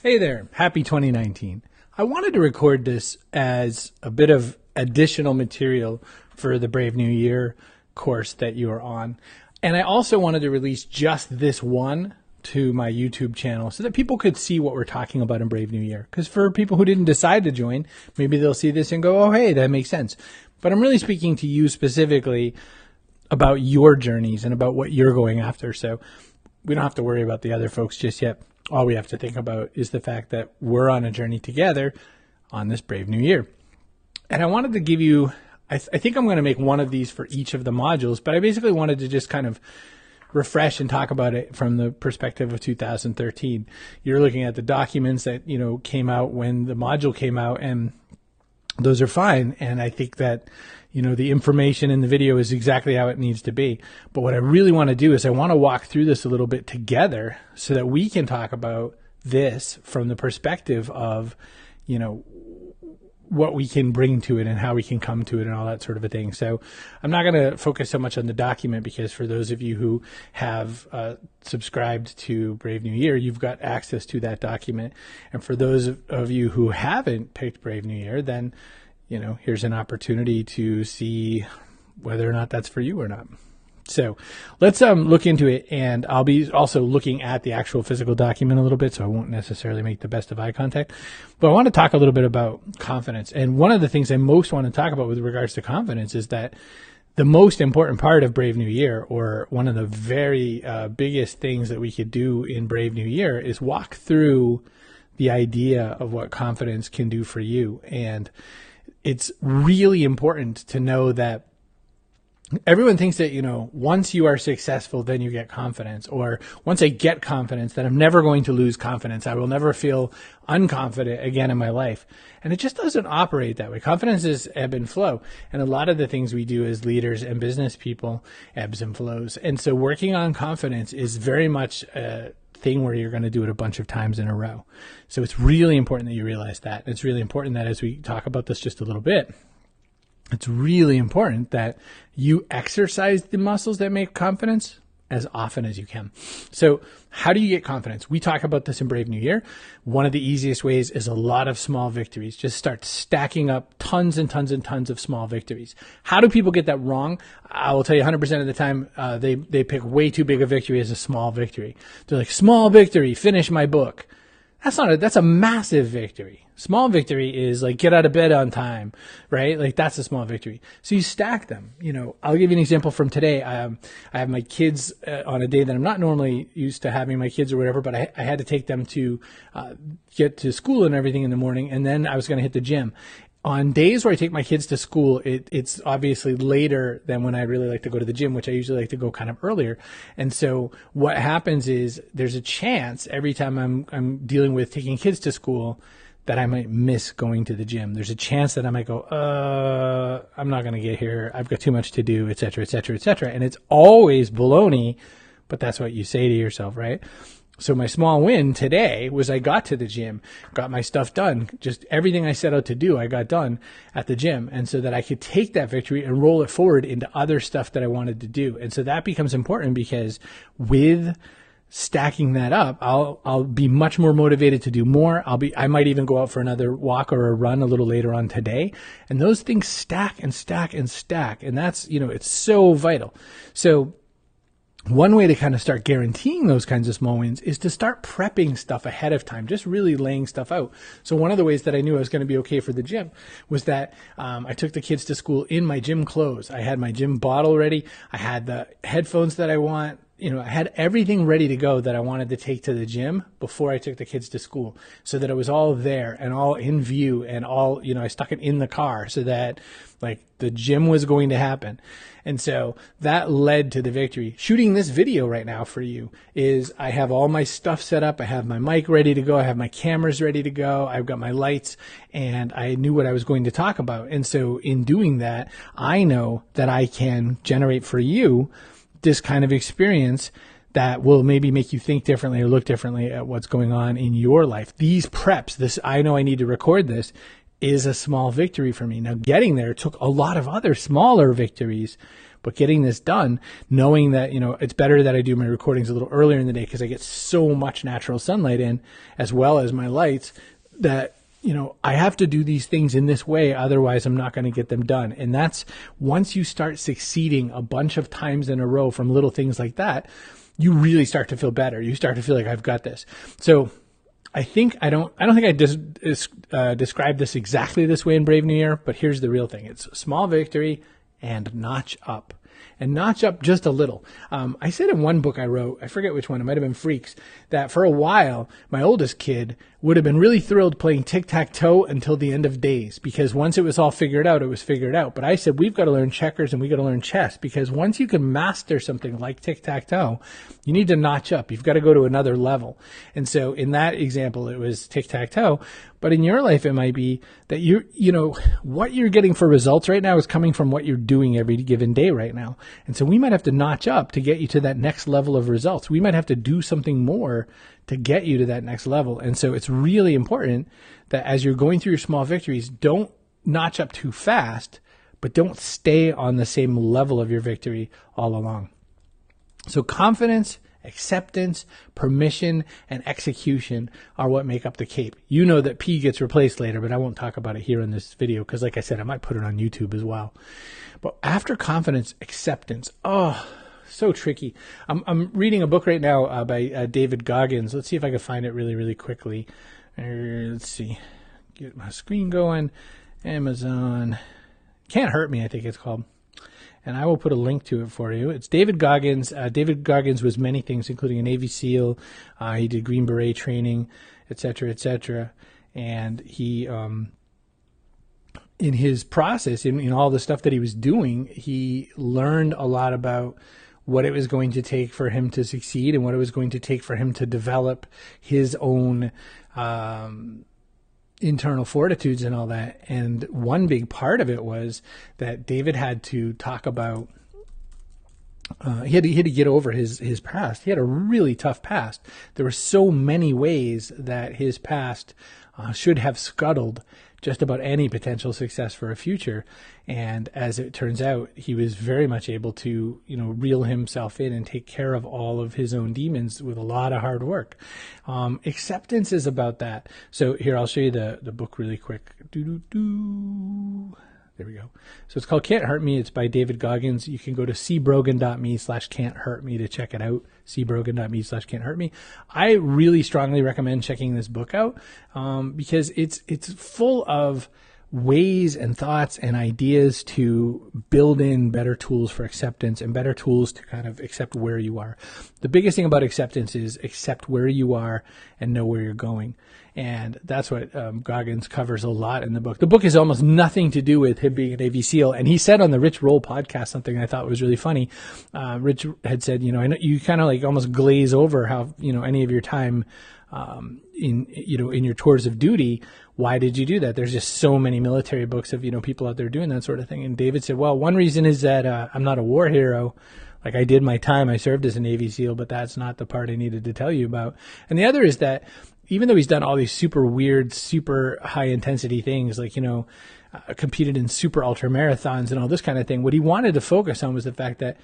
Hey there, happy 2019. I wanted to record this as a bit of additional material for the Brave New Year course that you are on. And I also wanted to release just this one to my YouTube channel so that people could see what we're talking about in Brave New Year. Because for people who didn't decide to join, maybe they'll see this and go, oh, hey, that makes sense. But I'm really speaking to you specifically about your journeys and about what you're going after. So we don't have to worry about the other folks just yet. All we have to think about is the fact that we're on a journey together on this Brave New Year. And I wanted to give you, I think I'm going to make one of these for each of the modules, but I basically wanted to just kind of refresh and talk about it from the perspective of 2013. You're looking at the documents that, came out when the module came out, and those are fine. And I think that, the information in the video is exactly how it needs to be. But what I really want to do is I want to walk through this a little bit together so that we can talk about this from the perspective of, what we can bring to it and how we can come to it and all that sort of a thing. So I'm not going to focus so much on the document, because for those of you who have subscribed to Brave New Year, you've got access to that document. And for those of you who haven't picked Brave New Year, then here's an opportunity to see whether or not that's for you or not. So let's look into it, and I'll be also looking at the actual physical document a little bit, so I won't necessarily make the best of eye contact. But I want to talk a little bit about confidence. And one of the things I most want to talk about with regards to confidence is that the most important part of Brave New Year, or one of the very biggest things that we could do in Brave New Year, is walk through the idea of what confidence can do for you. And it's really important to know that everyone thinks that, once you are successful, then you get confidence, or once I get confidence, then I'm never going to lose confidence. I will never feel unconfident again in my life. And it just doesn't operate that way. Confidence is ebb and flow. And a lot of the things we do as leaders and business people ebbs and flows. And so working on confidence is very much a thing where you're going to do it a bunch of times in a row. So it's really important that you realize that. It's really important that as we talk about this just a little bit, it's really important that you exercise the muscles that make confidence as often as you can. So how do you get confidence? We talk about this in Brave New Year. One of the easiest ways is a lot of small victories. Just start stacking up tons and tons and tons of small victories. How do people get that wrong? I will tell you 100% of the time, they pick way too big a victory as a small victory. They're like, small victory, finish my book. That's a massive victory. Small victory is like get out of bed on time, right? Like that's a small victory. So you stack them. I'll give you an example from today. I have my kids on a day that I'm not normally used to having my kids or whatever, but I had to take them to get to school and everything in the morning, and then I was going to hit the gym. On days where I take my kids to school, it's obviously later than when I really like to go to the gym, which I usually like to go kind of earlier. And so what happens is there's a chance every time I'm dealing with taking kids to school that I might miss going to the gym. There's a chance that I might go, I'm not going to get here. I've got too much to do, et cetera, et cetera, et cetera. And it's always baloney, but that's what you say to yourself, right? So my small win today was I got to the gym, got my stuff done. Just everything I set out to do, I got done at the gym. And so that I could take that victory and roll it forward into other stuff that I wanted to do. And so that becomes important, because with stacking that up, I'll be much more motivated to do more. I might even go out for another walk or a run a little later on today. And those things stack and stack and stack. And that's, it's so vital. So one way to kind of start guaranteeing those kinds of small wins is to start prepping stuff ahead of time, just really laying stuff out. So one of the ways that I knew I was going to be okay for the gym was that I took the kids to school in my gym clothes. I had my gym bottle ready. I had the headphones that I want. I had everything ready to go that I wanted to take to the gym before I took the kids to school, so that it was all there and all in view, and all, I stuck it in the car so that like the gym was going to happen. And so that led to the victory. Shooting this video right now for you is I have all my stuff set up. I have my mic ready to go. I have my cameras ready to go. I've got my lights, and I knew what I was going to talk about. And so in doing that, I know that I can generate for you this kind of experience that will maybe make you think differently or look differently at what's going on in your life. These preps, this, I know I need to record this, is a small victory for me. Now, getting there took a lot of other smaller victories, But getting this done, knowing that, it's better that I do my recordings a little earlier in the day because I get so much natural sunlight in, as well as my lights, that, I have to do these things in this way. Otherwise, I'm not going to get them done. And that's once you start succeeding a bunch of times in a row from little things like that, you really start to feel better. You start to feel like I've got this. So I don't think I described this exactly this way in Brave New Year, but here's the real thing. It's small victory and notch up. And notch up just a little. I said in one book I wrote, I forget which one, it might have been Freaks, that for a while, my oldest kid would have been really thrilled playing tic-tac-toe until the end of days, because once it was all figured out, it was figured out. But I said, we've got to learn checkers and we've got to learn chess, because once you can master something like tic-tac-toe, you need to notch up. You've got to go to another level. And so in that example, it was tic-tac-toe. But in your life, it might be that what you're getting for results right now is coming from what you're doing every given day right now. And so we might have to notch up to get you to that next level of results. We might have to do something more to get you to that next level. And so it's really important that as you're going through your small victories, don't notch up too fast, but don't stay on the same level of your victory all along. So confidence, acceptance, permission, and execution are what make up the CAPE. You know that P gets replaced later, but I won't talk about it here in this video because, like I said, I might put it on YouTube as well. But after confidence, acceptance, so tricky. I'm reading a book right now by David Goggins. Let's see if I can find it really, really quickly. Let's see. Get my screen going. Amazon. Can't Hurt Me, I think it's called. And I will put a link to it for you. It's David Goggins. David Goggins was many things, including a Navy SEAL. He did Green Beret training, et cetera, et cetera. And he, in his process, in all the stuff that he was doing, he learned a lot about what it was going to take for him to succeed and what it was going to take for him to develop his own internal fortitudes and all that. And one big part of it was that David had to talk about, he had to get over his past. He had a really tough past. There were so many ways that his past should have scuttled just about any potential success for a future. And as it turns out, he was very much able to, reel himself in and take care of all of his own demons with a lot of hard work. Acceptance is about that. So here, I'll show you the book really quick. There we go. So it's called Can't Hurt Me. It's by David Goggins. You can go to cbrogan.me/can'thurtme to check it out. cbrogan.me/can'thurtme. I really strongly recommend checking this book out because it's full of ways and thoughts and ideas to build in better tools for acceptance and better tools to kind of accept where you are. The biggest thing about acceptance is accept where you are and know where you're going. And that's what Goggins covers a lot in the book. The book has almost nothing to do with him being a Navy SEAL. And he said on the Rich Roll podcast something I thought was really funny. Rich had said, I know you kind of like almost glaze over how, any of your time in your tours of duty. Why did you do that? There's just so many military books of, people out there doing that sort of thing. And David said, well, one reason is that I'm not a war hero. Like I did my time, I served as a Navy SEAL, but that's not the part I needed to tell you about. And the other is that even though he's done all these super weird, super high intensity things, like, competed in super ultra marathons and all this kind of thing, what he wanted to focus on was the fact that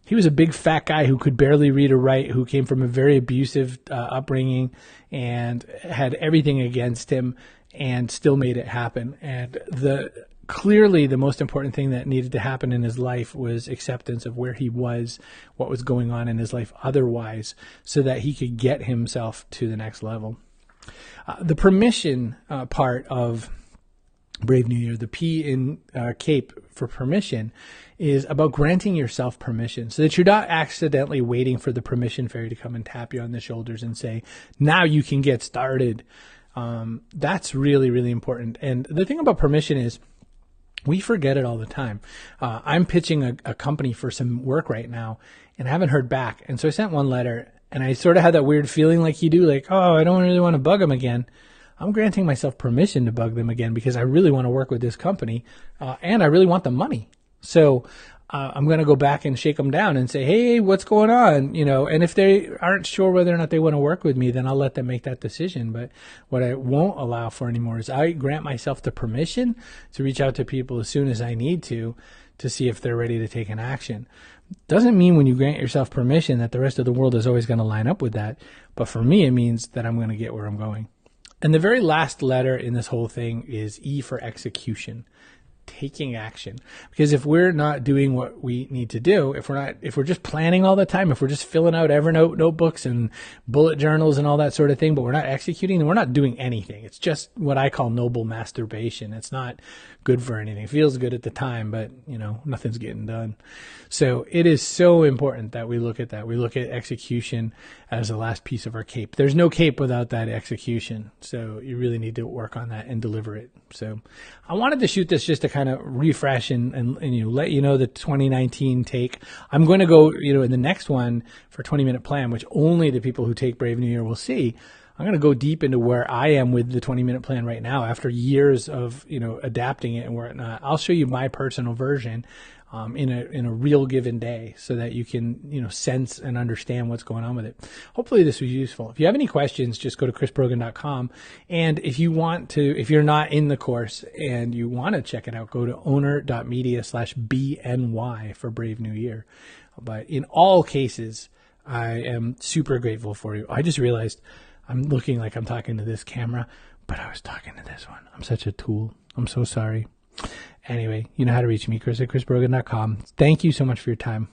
he was a big fat guy who could barely read or write, who came from a very abusive upbringing and had everything against him and still made it happen. And clearly the most important thing that needed to happen in his life was acceptance of where he was, what was going on in his life otherwise, so that he could get himself to the next level. The permission part of Brave New Year, the P in CAPE for permission, is about granting yourself permission so that you're not accidentally waiting for the permission fairy to come and tap you on the shoulders and say, now you can get started. That's really, really important. And the thing about permission is we forget it all the time. I'm pitching a company for some work right now and I haven't heard back. And so I sent one letter and I sort of had that weird feeling like you do, like, oh, I don't really want to bug them again. I'm granting myself permission to bug them again because I really want to work with this company and I really want the money. So I'm going to go back and shake them down and say, hey, what's going on? And if they aren't sure whether or not they want to work with me, then I'll let them make that decision. But what I won't allow for anymore is I grant myself the permission to reach out to people as soon as I need to see if they're ready to take an action. Doesn't mean when you grant yourself permission that the rest of the world is always going to line up with that. But for me, it means that I'm going to get where I'm going. And the very last letter in this whole thing is E for execution. Taking action. Because if we're not doing what we need to do, if we're just planning all the time, if we're just filling out Evernote notebooks and bullet journals and all that sort of thing, but we're not executing, then we're not doing anything. It's just what I call noble masturbation. It's not good for anything. It feels good at the time, but nothing's getting done. So it is so important that we look at that. We look at execution as the last piece of our cape. There's no cape without that execution. So you really need to work on that and deliver it. So I wanted to shoot this just to kind of refresh and let you know the 2019 take. I'm going to go, in the next one for 20-minute plan, which only the people who take Brave New Year will see. I'm going to go deep into where I am with the 20-minute plan right now after years of, adapting it and whatnot. I'll show you my personal version in a real given day so that you can, sense and understand what's going on with it. Hopefully this was useful. If you have any questions, just go to chrisbrogan.com. And if you're not in the course and you want to check it out, go to owner.media/BNY for Brave New Year. But in all cases, I am super grateful for you. I just realized I'm looking like I'm talking to this camera, but I was talking to this one. I'm such a tool. I'm so sorry. Anyway, you know how to reach me, Chris at chrisbrogan.com. Thank you so much for your time.